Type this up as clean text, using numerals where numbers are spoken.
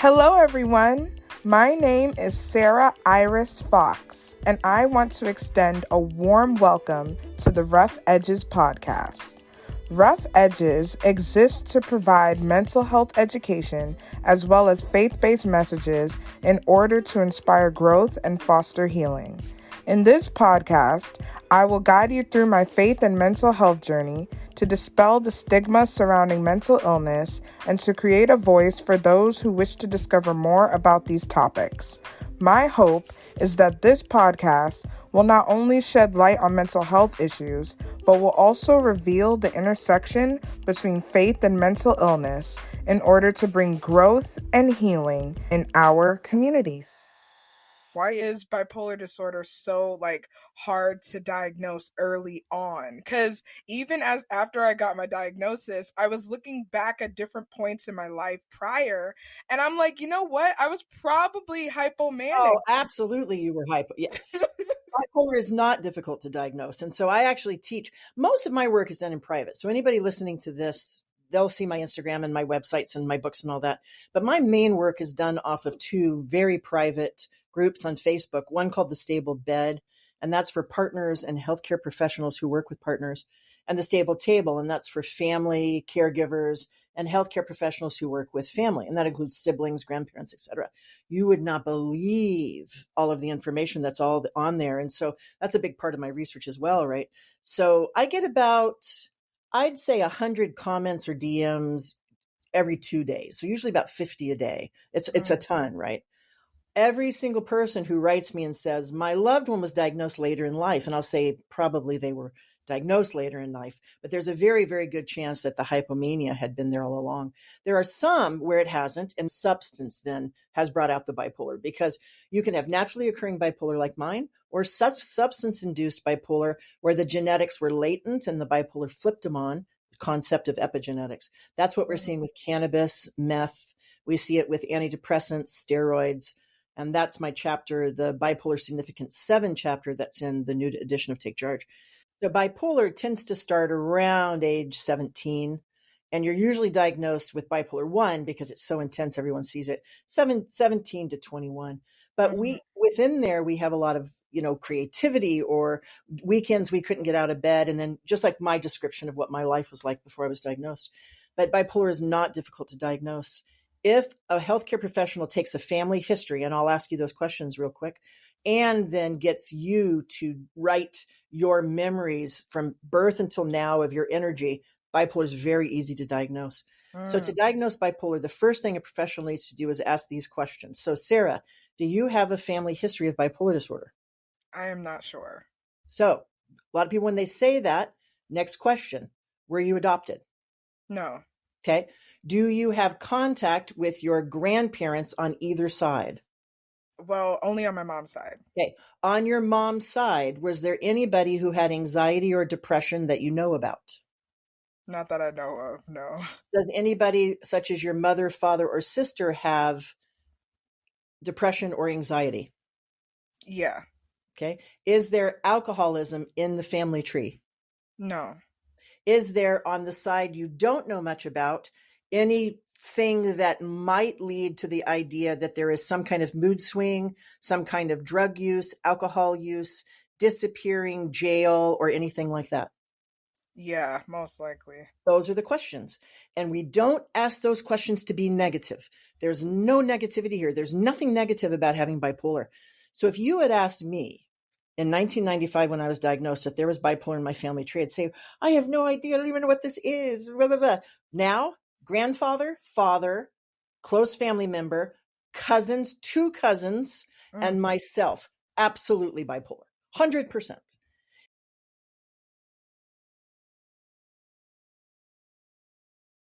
Hello, everyone. My name is Sarah Iris Fox, and I want to extend a warm welcome to the Rough Edges podcast. Rough Edges exists to provide mental health education as well as faith-based messages in order to inspire growth and foster healing. In this podcast, I will guide you through my faith and mental health journey to dispel the stigma surrounding mental illness and to create a voice for those who wish to discover more about these topics. My hope is that this podcast will not only shed light on mental health issues, but will also reveal the intersection between faith and mental illness in order to bring growth and healing in our communities. Why is bipolar disorder so hard to diagnose early on? Because even after I got my diagnosis, I was looking back at different points in my life prior, and I'm like, you know what? I was probably hypomanic. Oh, absolutely, you were hypo. Yeah. Bipolar is not difficult to diagnose, and so I actually teach. Most of my work is done in private. So anybody listening to this, they'll see my Instagram and my websites and my books and all that. But my main work is done off of two very private groups on Facebook, one called The Stable Bed, and that's for partners and healthcare professionals who work with partners, and The Stable Table, and that's for family, caregivers, and healthcare professionals who work with family, and that includes siblings, grandparents, etc. You would not believe all of the information that's all on there, and so that's a big part of my research as well, right? So I get about, I'd say 100 comments or DMs every 2 days. So usually about 50 a day. It's a ton, right? Every single person who writes me and says, my loved one was diagnosed later in life. And I'll say, probably they were diagnosed later in life, but there's a very, very good chance that the hypomania had been there all along. There are some where it hasn't, and substance then has brought out the bipolar, because you can have naturally occurring bipolar like mine, or substance-induced bipolar where the genetics were latent and the bipolar flipped them on, the concept of epigenetics. That's what we're seeing with cannabis, meth. We see it with antidepressants, steroids. And that's my chapter, the Bipolar Significance 7 chapter that's in the new edition of Take Charge. So bipolar tends to start around age 17, and you're usually diagnosed with bipolar 1 because it's so intense, everyone sees it, 17 to 21. But within there, we have a lot of, creativity, or weekends we couldn't get out of bed. And then just like my description of what my life was like before I was diagnosed. But bipolar is not difficult to diagnose. If a healthcare professional takes a family history, and I'll ask you those questions real quick, and then gets you to write your memories from birth until now of your energy, bipolar is very easy to diagnose. So to diagnose bipolar, the first thing a professional needs to do is ask these questions. So Sarah, do you have a family history of bipolar disorder? I am not sure. So a lot of people, when they say that, next question, were you adopted? No. Okay. Do you have contact with your grandparents on either side? Well, only on my mom's side. Okay. On your mom's side, was there anybody who had anxiety or depression that you know about? Not that I know of, no. Does anybody such as your mother, father, or sister have depression or anxiety? Yeah. Okay. Is there alcoholism in the family tree? No. Is there, on the side you don't know much about, anything that might lead to the idea that there is some kind of mood swing, some kind of drug use, alcohol use, disappearing, jail, or anything like that? Yeah, most likely. Those are the questions. And we don't ask those questions to be negative. There's no negativity here. There's nothing negative about having bipolar. So if you had asked me in 1995, when I was diagnosed, if there was bipolar in my family tree, I'd say, I have no idea. I don't even know what this is. Blah, blah, blah. Now, grandfather, father, close family member, cousins, 2 cousins, and myself, absolutely bipolar, 100%.